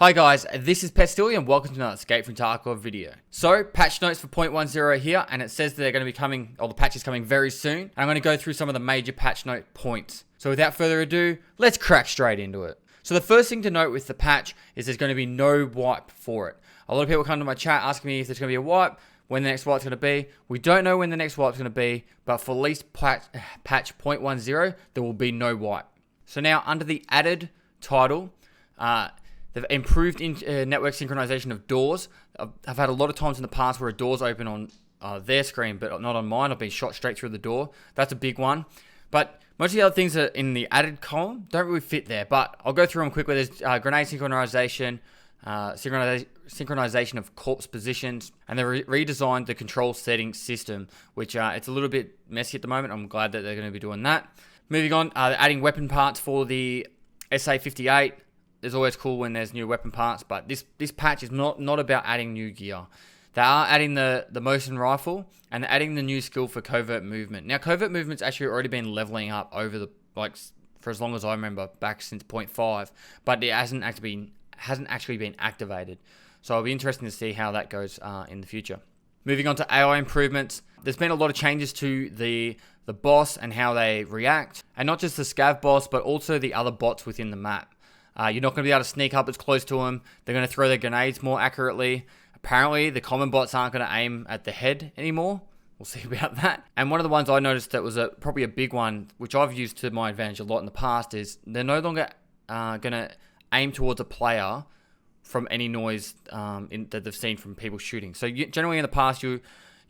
Hi guys, this is Pestily and welcome to another Escape from Tarkov video. So, patch notes for 0.10 here, and it says that they're going to be coming, or the patch is coming very soon. And I'm going to go through some of the major patch note points. So without further ado, let's crack straight into it. So the first thing to note with the patch is there's going to be no wipe for it. A lot of people come to my chat asking me if there's going to be a wipe, when the next wipe's going to be. We don't know when the next wipe's going to be, but for at least patch 0.10, there will be no wipe. So now, under the added title, they've improved network synchronization of doors. I've had a lot of times in the past where a door's open on their screen, but not on mine. I've been shot straight through the door. That's a big one. But most of the other things that are in the added column don't really fit there. But I'll go through them quickly. There's grenade synchronization, synchronization of corpse positions, and they redesigned the control setting system, which it's a little bit messy at the moment. I'm glad that they're going to be doing that. Moving on, adding weapon parts for the SA-58. It's always cool when there's new weapon parts, but this patch is not about adding new gear. They are adding the motion rifle, and they're adding the new skill for covert movement. Now, covert movement's actually already been leveling up over for as long as I remember, back since 0.5, but it hasn't actually been activated. So it'll be interesting to see how that goes in the future. Moving on to AI improvements, there's been a lot of changes to the boss and how they react, and not just the scav boss, but also the other bots within the map. You're not going to be able to sneak up as close to them. They're going to throw their grenades more accurately. Apparently, the common bots aren't going to aim at the head anymore. We'll see about that. And one of the ones I noticed that was probably a big one, which I've used to my advantage a lot in the past, is they're no longer going to aim towards a player from any noise that they've seen from people shooting. So generally in the past,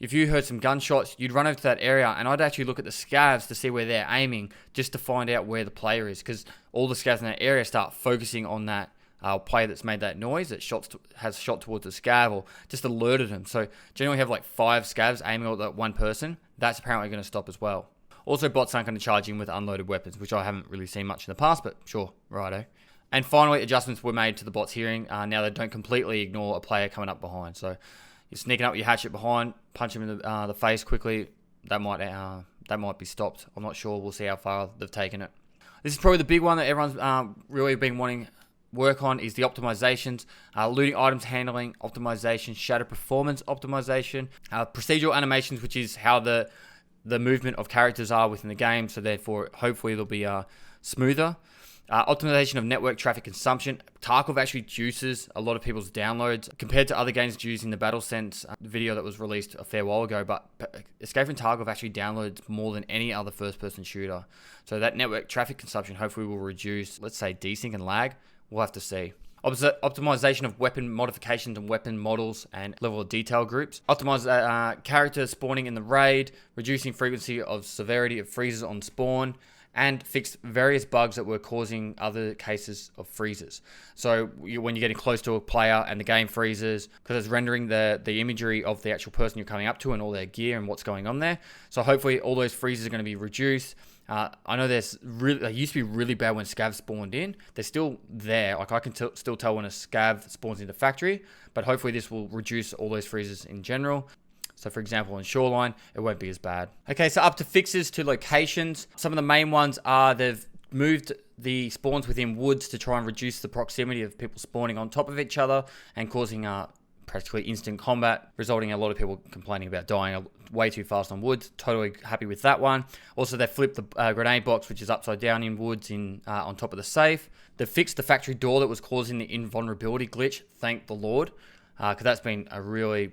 if you heard some gunshots, you'd run over to that area, and I'd actually look at the scavs to see where they're aiming, just to find out where the player is, because all the scavs in that area start focusing on that player that's made that noise, that has shot towards the scav, or just alerted them. So generally have like 5 scavs aiming at that one person. That's apparently going to stop as well. Also, bots aren't going to charge in with unloaded weapons, which I haven't really seen much in the past, but sure, righto. And finally, adjustments were made to the bot's hearing. Now they don't completely ignore a player coming up behind. So you're sneaking up with your hatchet behind, punch him in the face quickly. That might be stopped. I'm not sure. We'll see how far they've taken it. This is probably the big one that everyone's really been wanting work on, is the optimizations. Looting items handling optimization, shadow performance optimization, procedural animations, which is how the movement of characters are within the game. So therefore, hopefully they'll be smoother. Optimization of network traffic consumption. Tarkov actually juices a lot of people's downloads compared to other games using the BattleSense video that was released a fair while ago. But Escape from Tarkov actually downloads more than any other first-person shooter. So that network traffic consumption hopefully will reduce, let's say, desync and lag. We'll have to see. Optimization of weapon modifications and weapon models and level of detail groups. Optimize character spawning in the raid, reducing frequency of severity of freezes on spawn, and fixed various bugs that were causing other cases of freezes. So when you're getting close to a player and the game freezes, because it's rendering the imagery of the actual person you're coming up to and all their gear and what's going on there. So hopefully all those freezes are going to be reduced. I know they used to be really bad when scavs spawned in. They're still there. Like I can still tell when a scav spawns in the factory, but hopefully this will reduce all those freezes in general. So for example, in Shoreline, it won't be as bad. Okay, so up to fixes to locations. Some of the main ones are they've moved the spawns within woods to try and reduce the proximity of people spawning on top of each other and causing practically instant combat, resulting in a lot of people complaining about dying way too fast on woods. Totally happy with that one. Also, they flipped the grenade box, which is upside down in woods on top of the safe. They fixed the factory door that was causing the invulnerability glitch, thank the Lord, because that's been a really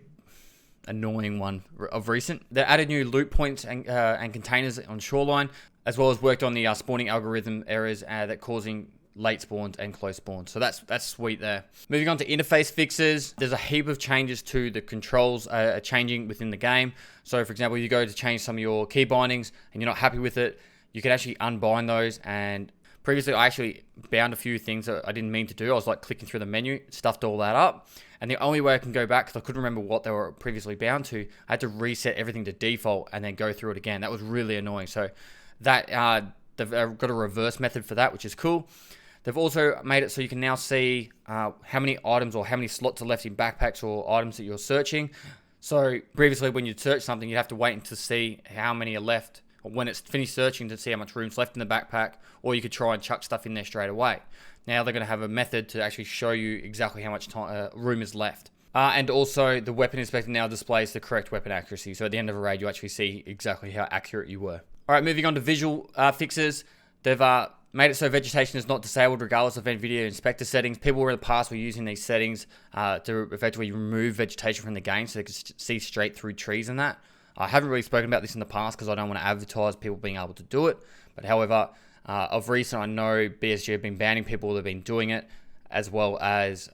annoying one of recent. They added new loot points and containers on Shoreline, as well as worked on the spawning algorithm errors that causing late spawns and close spawns. So that's sweet there. Moving on to interface fixes, there's a heap of changes to the controls changing within the game. So for example, you go to change some of your key bindings and you're not happy with it, you can actually unbind those. And previously I actually bound a few things that I didn't mean to do. I was like clicking through the menu, stuffed all that up. And the only way I can go back, because I couldn't remember what they were previously bound to, I had to reset everything to default and then go through it again. That was really annoying. So that they've got a reverse method for that, which is cool. They've also made it so you can now see how many items or how many slots are left in backpacks or items that you're searching. So previously when you'd search something, you'd have to wait to see how many are left, or when it's finished searching to see how much room's left in the backpack, or you could try and chuck stuff in there straight away. Now they're going to have a method to actually show you exactly how much time, room is left. And also, the weapon inspector now displays the correct weapon accuracy. So at the end of a raid, you actually see exactly how accurate you were. All right, moving on to visual fixes. They've made it so vegetation is not disabled regardless of NVIDIA inspector settings. People in the past were using these settings to effectively remove vegetation from the game so they could see straight through trees and that. I haven't really spoken about this in the past because I don't want to advertise people being able to do it. But however, of recent, I know BSG have been banning people that have been doing it, as well as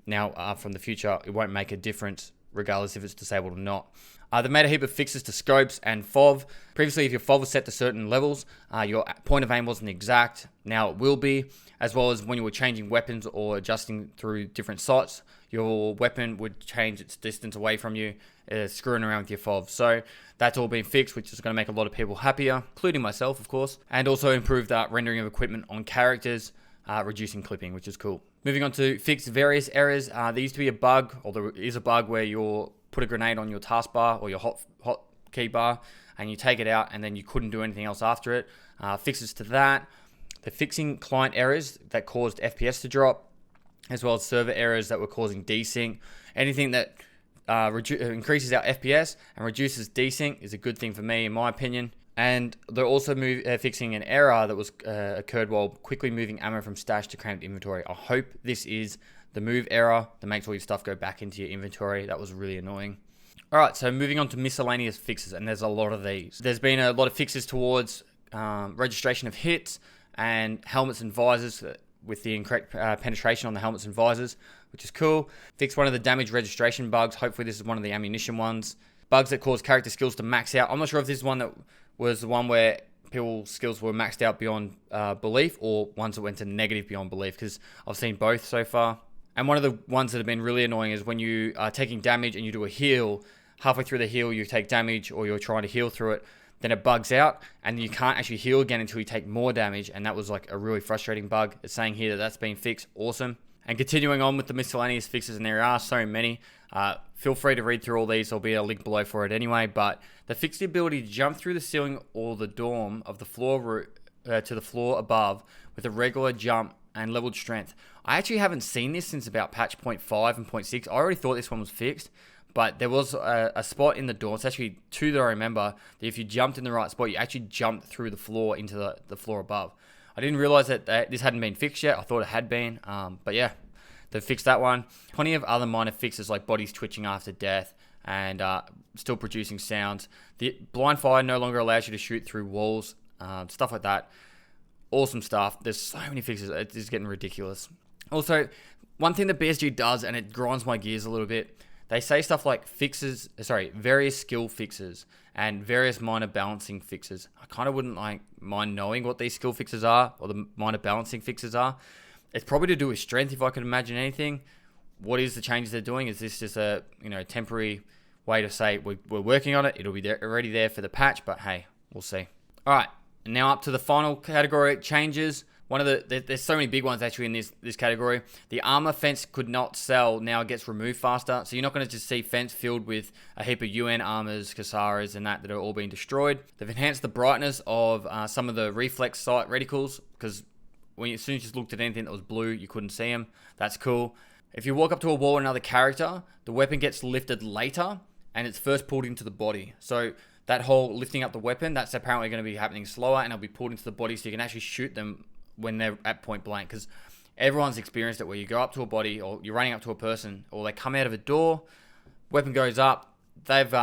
now from the future, it won't make a difference regardless if it's disabled or not. They've made a heap of fixes to Scopes and Fov. Previously, if your Fov was set to certain levels, your point of aim wasn't exact. Now it will be, as well as when you were changing weapons or adjusting through different sights, your weapon would change its distance away from you, screwing around with your Fov. So that's all been fixed, which is going to make a lot of people happier, including myself, of course, and also improved rendering of equipment on characters, reducing clipping, which is cool. Moving on to fix various errors. There used to be a bug, or there is a bug where you'll put a grenade on your taskbar or your hot key bar, and you take it out, and then you couldn't do anything else after it. Fixes to that. They're fixing client errors that caused FPS to drop, as well as server errors that were causing desync. Anything that increases our FPS and reduces desync is a good thing for me, in my opinion. And they're also fixing an error that was occurred while quickly moving ammo from stash to cramped inventory. I hope this is the move error that makes all your stuff go back into your inventory. That was really annoying. Alright, so moving on to miscellaneous fixes, and there's a lot of these. There's been a lot of fixes towards registration of hits and helmets and visors with the incorrect penetration on the helmets and visors, which is cool. Fixed one of the damage registration bugs. Hopefully this is one of the ammunition ones. Bugs that cause character skills to max out. I'm not sure if this is one that was the one where people's skills were maxed out beyond belief, or ones that went to negative beyond belief, because I've seen both so far. And one of the ones that have been really annoying is when you are taking damage and you do a heal, halfway through the heal you take damage, or you're trying to heal through it, then it bugs out and you can't actually heal again until you take more damage, and that was like a really frustrating bug. It's saying here that that's been fixed. Awesome. And continuing on with the miscellaneous fixes, and there are so many, feel free to read through all these. There'll be a link below for it anyway, but they fixed the ability to jump through the ceiling or the dorm of the floor to the floor above with a regular jump and leveled strength. I actually haven't seen this since about patch 0.5 and 0.6. I already thought this one was fixed, but there was a spot in the door. It's actually two that I remember, that if you jumped in the right spot, you actually jumped through the floor into the floor above. I didn't realize that this hadn't been fixed yet. I thought it had been, but yeah, they've fixed that one. Plenty of other minor fixes like bodies twitching after death and still producing sounds. The blind fire no longer allows you to shoot through walls, stuff like that. Awesome stuff. There's so many fixes. It's getting ridiculous. Also, one thing that BSG does, and it grinds my gears a little bit, they say stuff like various skill fixes and various minor balancing fixes. I kind of wouldn't mind knowing what these skill fixes are, or the minor balancing fixes are. It's probably to do with strength, if I could imagine anything. What is the changes they're doing? Is this just a temporary way to say we're working on it? It'll be already there for the patch, but hey, we'll see. All right. And now up to the final category, changes. There's so many big ones actually in this category. The armor fence could not sell now gets removed faster. So you're not going to just see fence filled with a heap of UN armors, Kasaras, and that are all being destroyed. They've enhanced the brightness of some of the reflex sight reticles, because as soon as you looked at anything that was blue, you couldn't see them. That's cool. If you walk up to a wall with another character, the weapon gets lifted later, and it's first pulled into the body. So that whole lifting up the weapon, that's apparently going to be happening slower, and it'll be pulled into the body so you can actually shoot them when they're at point blank. Because everyone's experienced it, where you go up to a body, or you're running up to a person, or they come out of a door, weapon goes up, they've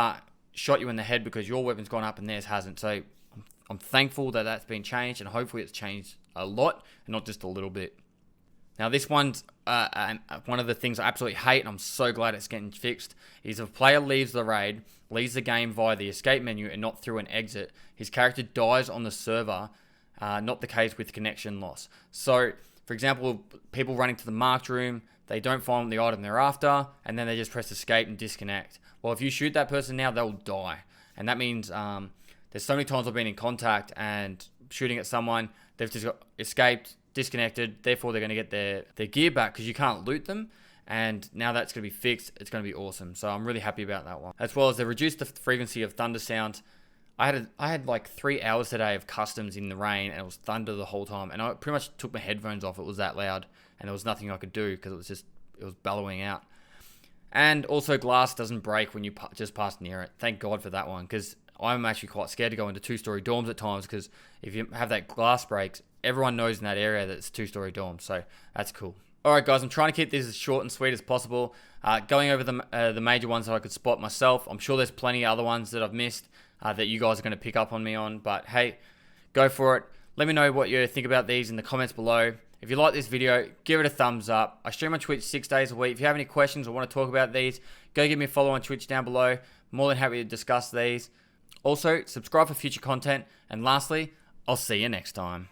shot you in the head because your weapon's gone up and theirs hasn't. So I'm thankful that that's been changed, and hopefully it's changed a lot and not just a little bit. Now this one's one of the things I absolutely hate, and I'm so glad it's getting fixed, is if a player leaves the raid, leaves the game via the escape menu and not through an exit, his character dies on the server, not the case with connection loss. So, for example, people running to the marked room, they don't find the item they're after, and then they just press escape and disconnect. Well, if you shoot that person now, they'll die. And that means there's so many times I've been in contact and shooting at someone, they've just got escaped, disconnected, therefore they're going to get their gear back because you can't loot them. And now that's going to be fixed. It's going to be awesome. So I'm really happy about that one. As well as they reduced the frequency of thunder sounds. I had like 3 hours today of customs in the rain, and it was thunder the whole time, and I pretty much took my headphones off. It was that loud, and there was nothing I could do because it was bellowing out. And also, glass doesn't break when you just pass near it. Thank God for that one, because I'm actually quite scared to go into 2-story dorms at times, because if you have that glass breaks, everyone knows in that area that it's 2-story dorms, so that's cool. Alright guys, I'm trying to keep this as short and sweet as possible. Going over the major ones that I could spot myself. I'm sure there's plenty of other ones that I've missed that you guys are going to pick up on me on, but hey, go for it. Let me know what you think about these in the comments below. If you like this video, give it a thumbs up. I stream on Twitch 6 days a week. If you have any questions or want to talk about these, go give me a follow on Twitch down below. More than happy to discuss these. Also, subscribe for future content. And lastly, I'll see you next time.